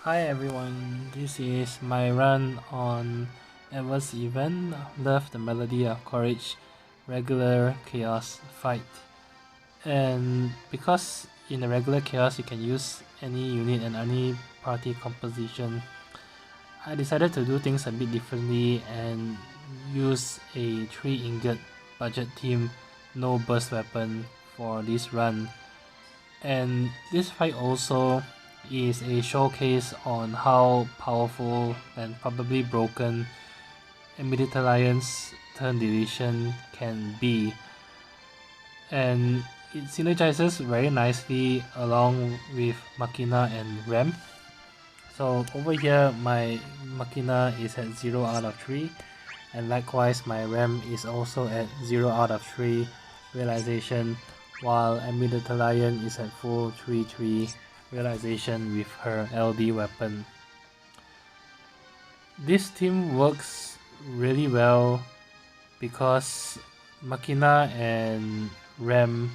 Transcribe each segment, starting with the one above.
Hi everyone, this is my run on Adverse Event, Love the Melody of Courage, regular Chaos fight. And because in a regular Chaos you can use any unit and any party composition, I decided to do things a bit differently and use a 3 ingot budget team, no burst weapon for this run. And this fight also is a showcase on how powerful and probably broken Amidetalions turn deletion can be, and it synergizes very nicely along with Machina and Rem. So over here my Machina is at 0 out of 3, and likewise my Rem is also at 0 out of 3 realization, while Amidetalion is at full 3-3 realization with her LD weapon. This team works really well because Machina and Rem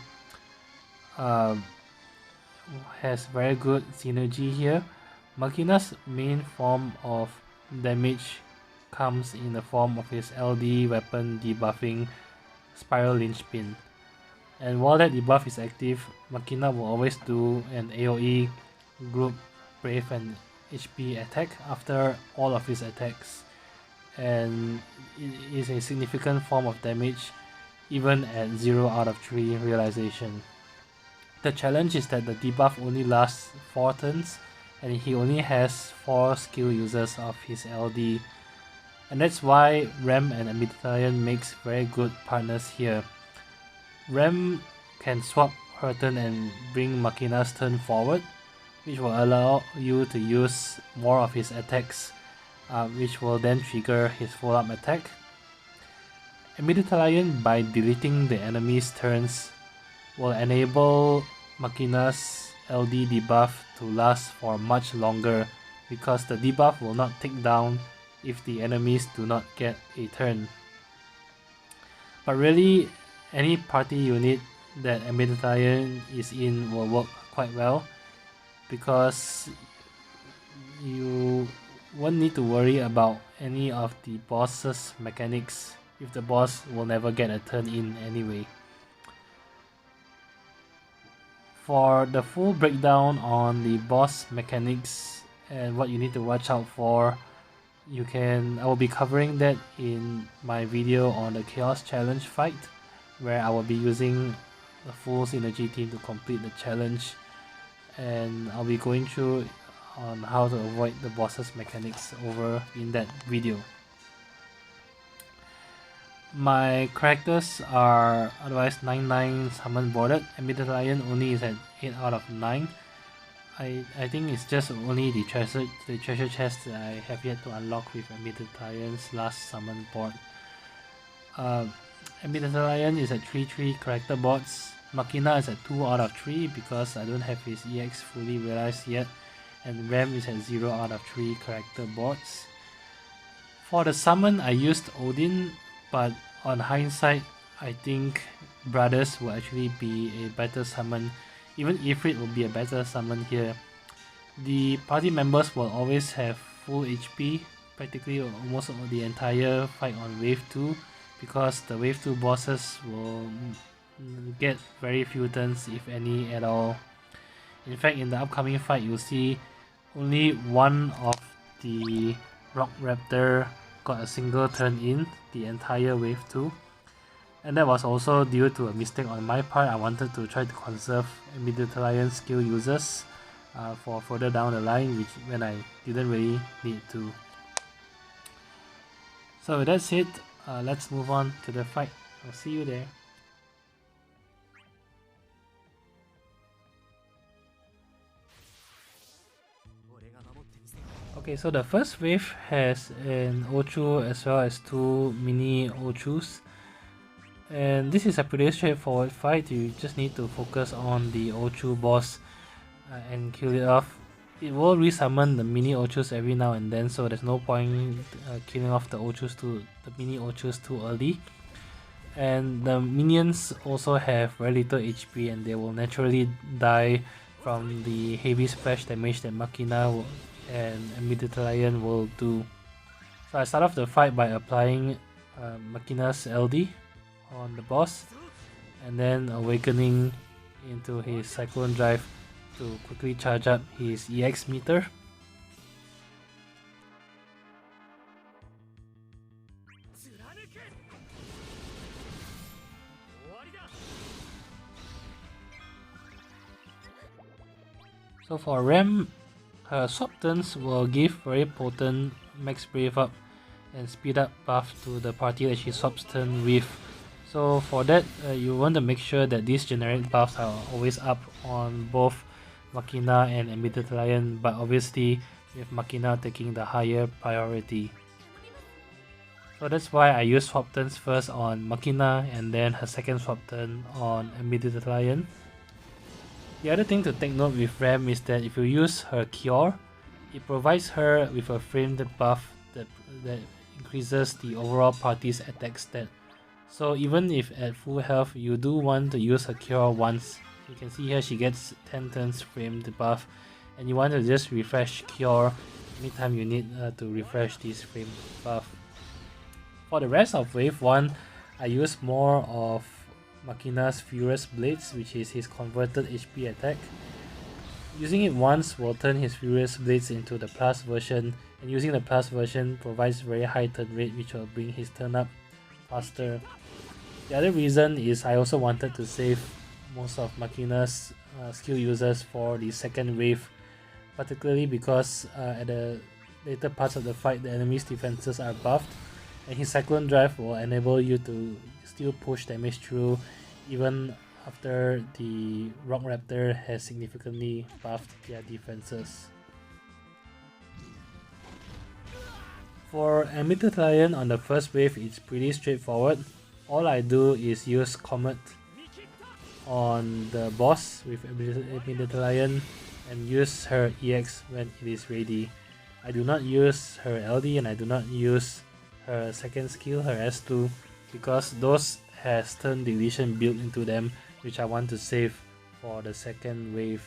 has very good synergy here. Machina's main form of damage comes in the form of his LD weapon debuffing Spiral Lynchpin. And while that debuff is active, Machina will always do an AoE group brave and HP attack after all of his attacks, and it is a significant form of damage even at 0 out of 3 realization. The challenge is that the debuff only lasts 4 turns and he only has 4 skill users of his LD, and that's why Rem and Amidetalion makes very good partners here. Rem can swap her turn and bring Machina's turn forward, which will allow you to use more of his attacks, which will then trigger his follow-up attack. Amidetalion, by deleting the enemy's turns, will enable Machina's LD debuff to last for much longer, because the debuff will not tick down if the enemies do not get a turn. But really, any party unit that Amidetalion is in will work quite well, because you won't need to worry about any of the boss's mechanics if the boss will never get a turn in anyway. For the full breakdown on the boss mechanics and what you need to watch out for, I will be covering that in my video on the Chaos Challenge fight, where I will be using the full synergy team to complete the challenge, and I'll be going through on how to avoid the boss's mechanics over in that video. My characters are otherwise 9-9 summon boarded. Amidetalion only is at 8 out of 9. I think it's just only the treasure chest that I have yet to unlock with Amidetalion's last summon board. Amidetalion is at 3-3 character boards. Machina is at 2 out of 3 because I don't have his EX fully realized yet, and Rem is at 0 out of 3 character boards. For the summon I used Odin, but on hindsight I think Brothers will actually be a better summon. Even Ifrit will be a better summon here. The party members will always have full HP, practically almost the entire fight on wave 2, because the wave 2 bosses will get very few turns, if any at all. In fact, in the upcoming fight you'll see only one of the Rock Raptor got a single turn in the entire wave 2, and that was also due to a mistake on my part. I wanted to try to conserve Amidetalion skill users for further down the line, when I didn't really need to. So with that said, let's move on to the fight. I'll see you there. Okay, so the first wave has an Ochu as well as 2 mini Ochus, and this is a pretty straightforward fight. You just need to focus on the Ochu boss and kill it off. It will resummon the mini Ochus every now and then, so there's no point killing off the mini Ochus too early. And the minions also have very little HP, and they will naturally die from the heavy splash damage that Machina and Amidetalion will do. So I start off the fight by applying Machinas LD on the boss, and then awakening into his Cyclone Drive to quickly charge up his EX meter. So for Ram, her swap turns will give very potent max brave up and speed up buff to the party that she swaps turn with. So for that, you want to make sure that these generic buffs are always up on both Machina and Amidetalion, but obviously with Machina taking the higher priority. So that's why I use swap turns first on Machina and then her second swap turn on Amidetalion. The other thing to take note with Ram is that if you use her Cure, it provides her with a framed buff that increases the overall party's attack stat. So even if at full health, you do want to use her Cure once. You can see here she gets 10 turns framed buff, and you want to just refresh Cure anytime you need to refresh this framed buff. For the rest of wave 1, I use more of Machina's Furious Blades, which is his converted HP attack. Using it once will turn his Furious Blades into the plus version, and using the plus version provides very high turn rate, which will bring his turn up faster. The other reason is I also wanted to save most of Machina's skill users for the second wave, particularly because at the later parts of the fight the enemy's defenses are buffed, and his Cyclone Drive will enable you to still push damage through even after the Rock Raptor has significantly buffed their defenses. For Amidetalion on the first wave, it's pretty straightforward. All I do is use Comet on the boss with Amidetalion and use her EX when it is ready. I do not use her LD and I do not use her second skill, her S2, because those has turn deletion built into them, which I want to save for the second wave.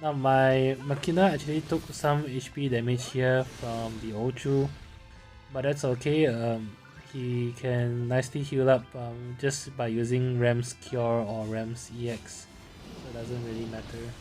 Now my Machina actually took some HP damage here from the Ochu, but that's okay. He can nicely heal up just by using Ram's Cure or Ram's EX, so it doesn't really matter.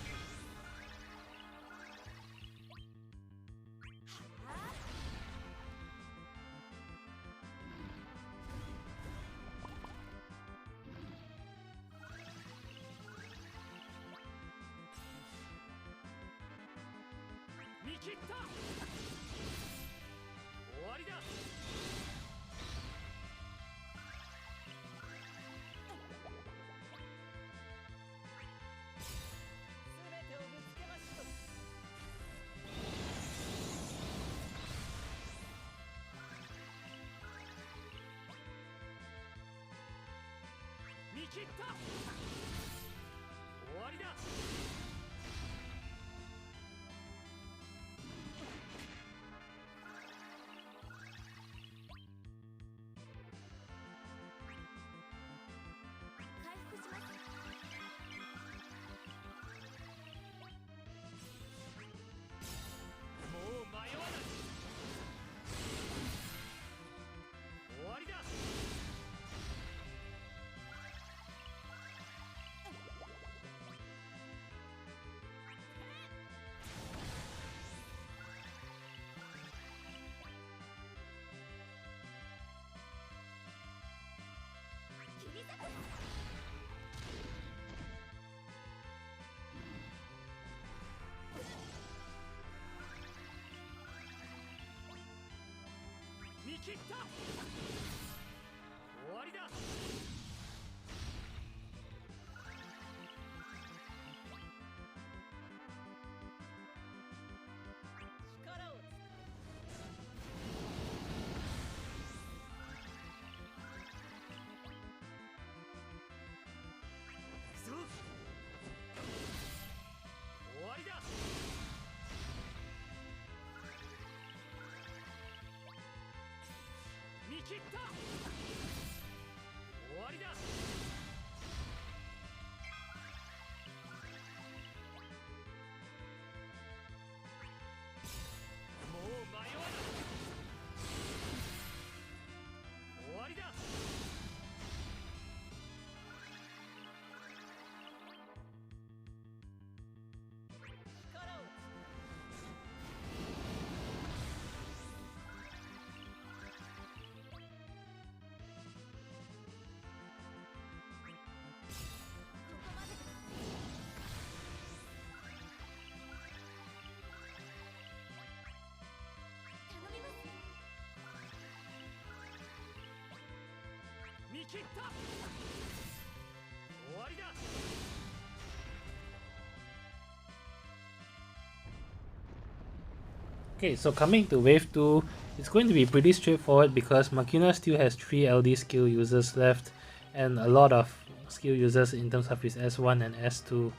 Okay, so coming to wave 2, it's going to be pretty straightforward because Machina still has 3 LD skill users left and a lot of skill users in terms of his S1 and S2.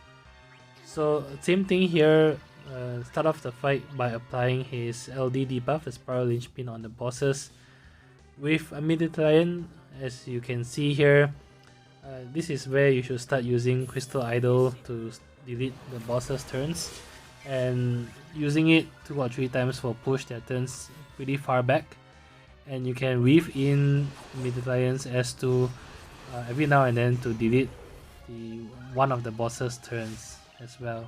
So same thing here, start off the fight by applying his LD debuff, the Spiral Lynchpin on the bosses. With Amidetalion, as you can see here, this is where you should start using Crystal Idol to delete the boss's turns, and using it 2 or 3 times for push their turns pretty far back. And you can weave in Amidetalions S2 every now and then to delete one of the boss's turns as well.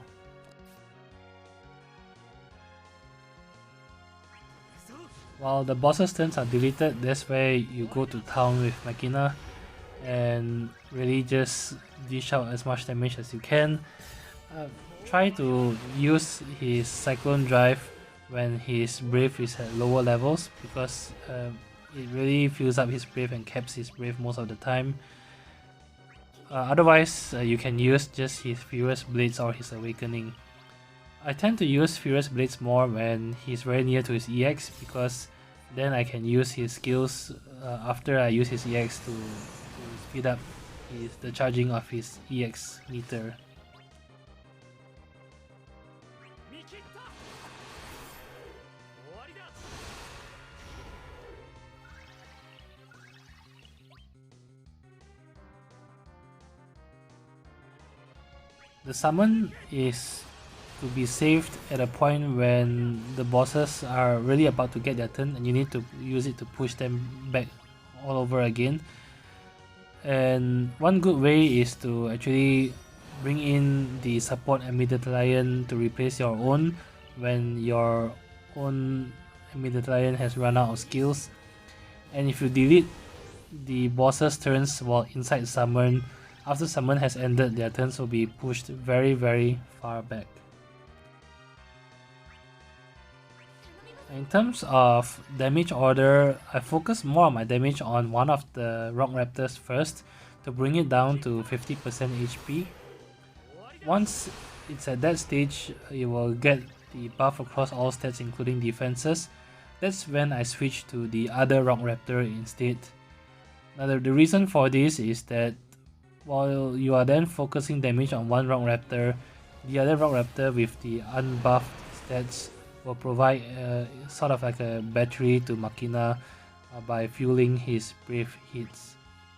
While the boss's turns are deleted, that's where you go to town with Machina and really just dish out as much damage as you can. Try to use his Cyclone Drive when his Brave is at lower levels, because it really fills up his Brave and caps his Brave most of the time. Otherwise, you can use just his Furious Blades or his Awakening. I tend to use Furious Blades more when he's very near to his EX, because then I can use his skills after I use his EX to speed up the charging of his EX meter. The summon is to be saved at a point when the bosses are really about to get their turn and you need to use it to push them back all over again. And one good way is to actually bring in the support Amidetalion to replace your own when your own Amidetalion has run out of skills. And if you delete the boss's turns while inside summon, after summon has ended, their turns will be pushed very far back. In terms of damage order, I focus more on my damage on one of the Rock Raptors first to bring it down to 50% HP. Once it's at that stage, you will get the buff across all stats including defenses. That's when I switch to the other Rock Raptor instead. Now the reason for this is that while you are then focusing damage on one Rock Raptor, the other Rock Raptor with the unbuffed stats will provide sort of like a battery to Machina by fueling his Brave hits.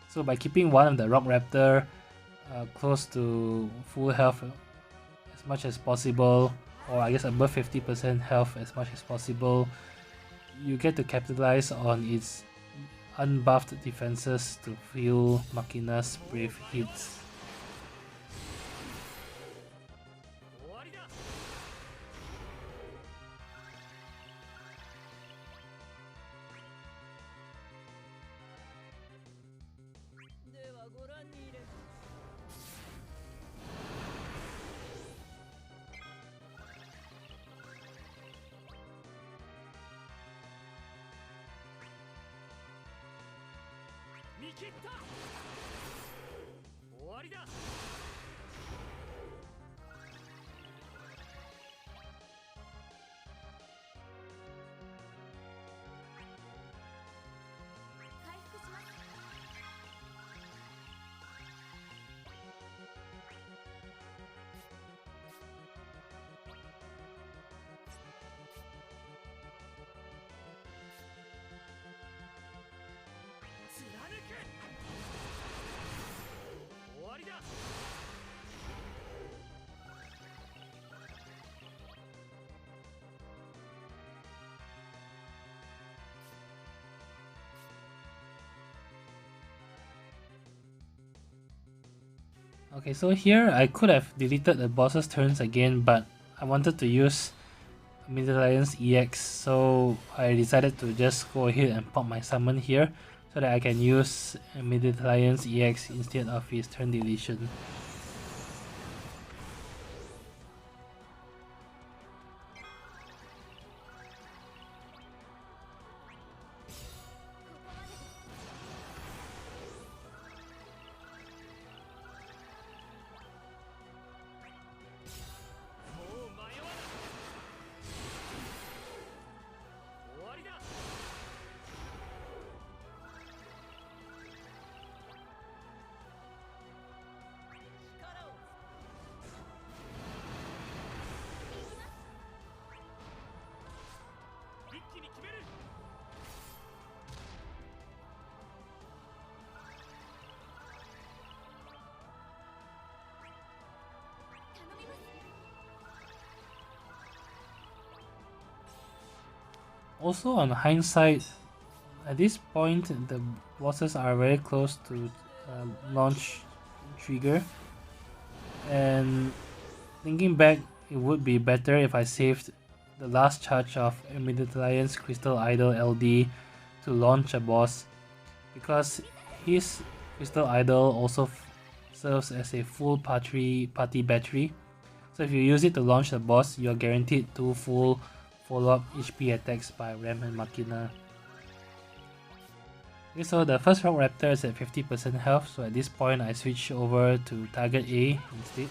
So by keeping one of the Rock Raptor close to full health as much as possible, or I guess above 50% health as much as possible, you get to capitalize on its unbuffed defenses to fuel Machina's Brave hits. Okay, so here I could have deleted the boss's turns again, but I wanted to use Amidetalions EX, so I decided to just go ahead and pop my summon here so that I can use Amidetalions EX instead of his turn deletion. Also, on hindsight, at this point the bosses are very close to launch trigger, and thinking back, it would be better if I saved the last charge of Amidetalion's Crystal Idol LD to launch a boss, because his Crystal Idol also serves as a full party battery. So if you use it to launch the boss, you're guaranteed 2 full follow-up HP attacks by Ram and Machina. Okay, so the first Rock Raptor is at 50% health, so at this point I switch over to target A instead.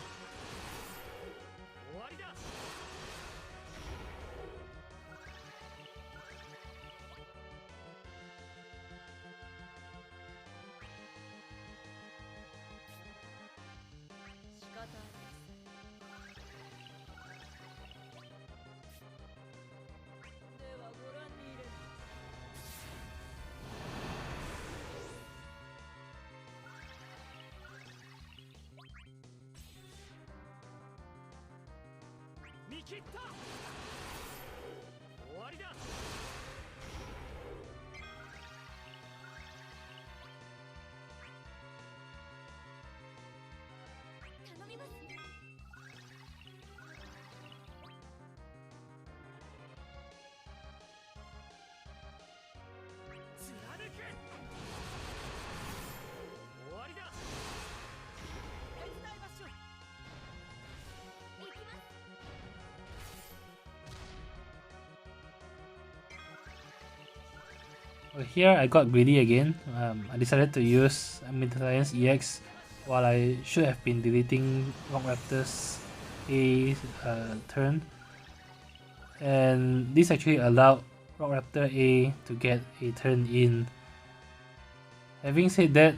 Here I got greedy again. I decided to use Amidetalion EX while I should have been deleting Rock Raptor's A turn, and this actually allowed Rock Raptor A to get a turn in. Having said that,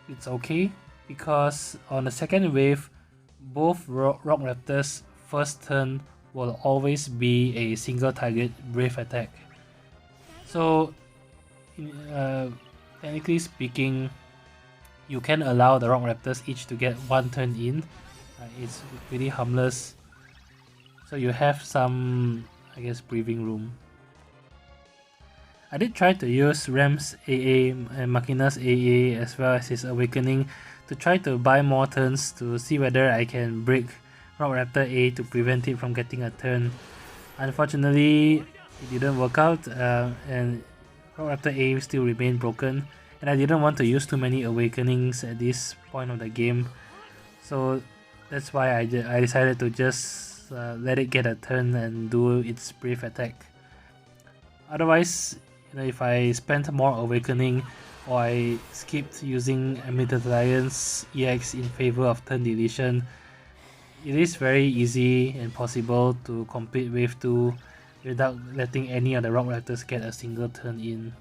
it's okay, because on the second wave, both Rock Raptor's first turn will always be a single target Brave attack. So technically speaking, you can allow the Rock Raptors each to get one turn in. It's pretty harmless, so you have some, I guess, breathing room. I did try to use Ram's AA and Machina's AA as well as his Awakening to try to buy more turns to see whether I can break Rock Raptor A to prevent it from getting a turn. Unfortunately, it didn't work out, and Rock Raptor A still remained broken, and I didn't want to use too many Awakenings at this point of the game, so that's why I decided to just let it get a turn and do its brief attack. Otherwise, if I spent more Awakening or I skipped using Amidetalion's EX in favor of turn deletion, it is very easy and possible to complete wave 2 without letting any of the Rock Raptors get a single turn in.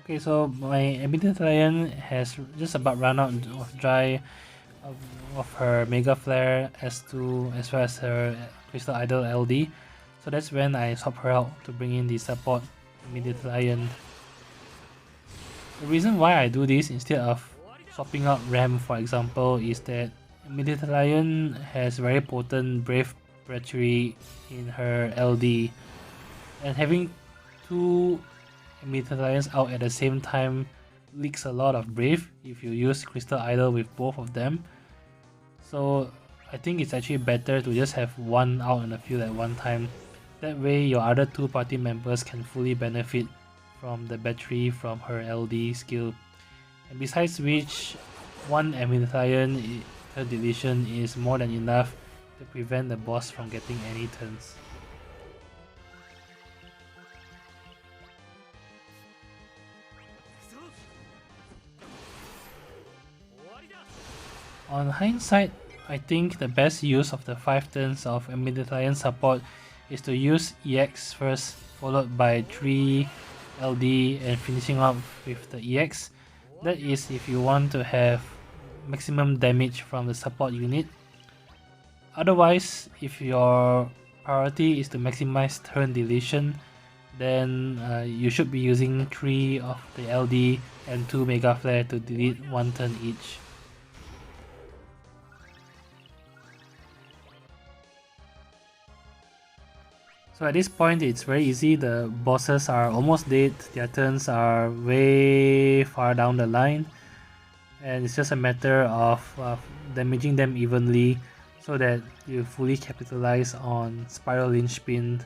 Okay, so my Amidetalion has just about run out of dry of, of her Mega Flare S2 as well as her Crystal Idol LD. So that's when I swap her out to bring in the support Amidetalion. The reason why I do this instead of swapping out Ram, for example, is that Amidetalion has very potent Brave Treachery in her LD, and having two Amidetalions out at the same time leaks a lot of Brave if you use Crystal Idol with both of them. So I think it's actually better to just have one out in the field at one time. That way your other two party members can fully benefit from the battery from her LD skill. And besides which, one Amidetalion per deletion is more than enough to prevent the boss from getting any turns. On hindsight, I think the best use of the 5 turns of Amidetalion support is to use EX first, followed by 3 LD and finishing up with the EX. That is if you want to have maximum damage from the support unit. Otherwise, if your priority is to maximize turn deletion, then you should be using 3 of the LD and 2 Mega Flare to delete 1 turn each. So at this point it's very easy, the bosses are almost dead, their turns are way far down the line, and it's just a matter of damaging them evenly so that you fully capitalize on Spiral Lynchpin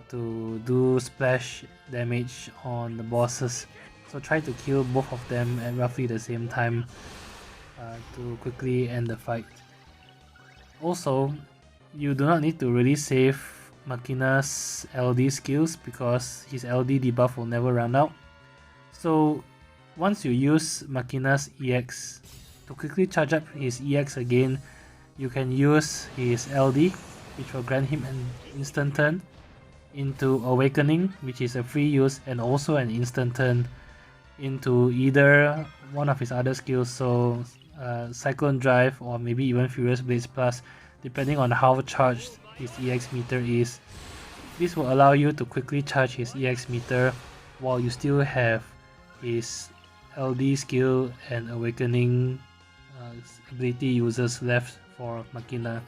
to do splash damage on the bosses. So try to kill both of them at roughly the same time to quickly end the fight. Also, you do not need to really save Machina's LD skills because his LD debuff will never run out. So once you use Machina's EX to quickly charge up his EX again, you can use his LD, which will grant him an instant turn, into Awakening, which is a free use and also an instant turn, into either one of his other skills, so Cyclone Drive or maybe even Furious Blades Plus, depending on how charged his EX meter is. This will allow you to quickly charge his EX meter while you still have his LD skill and Awakening ability users left for Machina.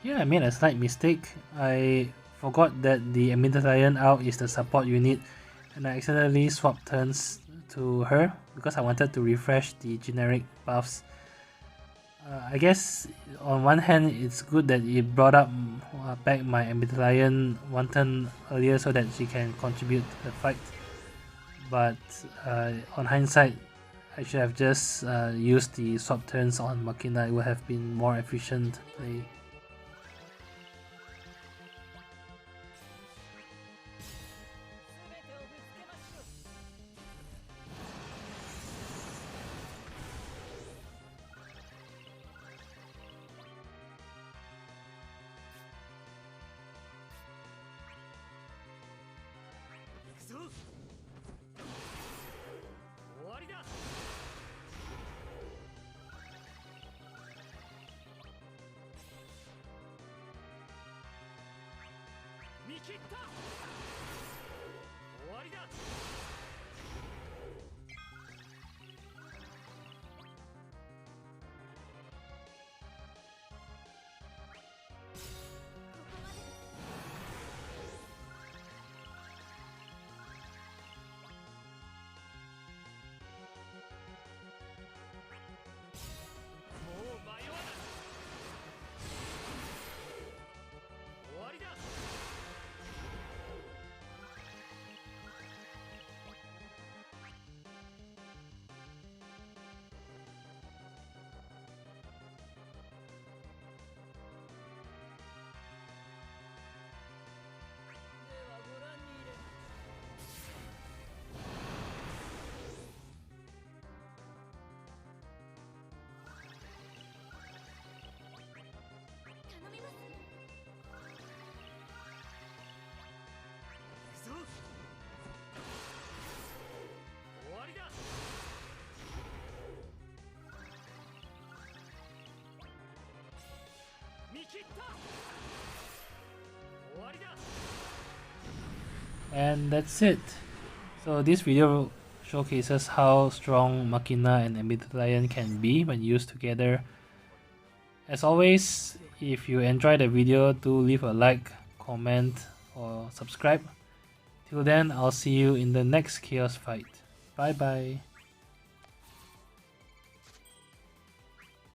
Here I made a slight mistake. I forgot that the Amidetalion out is the support unit, and I accidentally swapped turns to her because I wanted to refresh the generic buffs. I guess on one hand it's good that it brought up back my Amidetalion one turn earlier so that she can contribute to the fight, but on hindsight I should have just used the swap turns on Machina. It would have been more efficient play. And that's it. So this video showcases how strong Machina and Amidetalion can be when used together. As always, if you enjoyed the video, do leave a like, comment or subscribe. Till then, I'll see you in the next Chaos fight. Bye bye.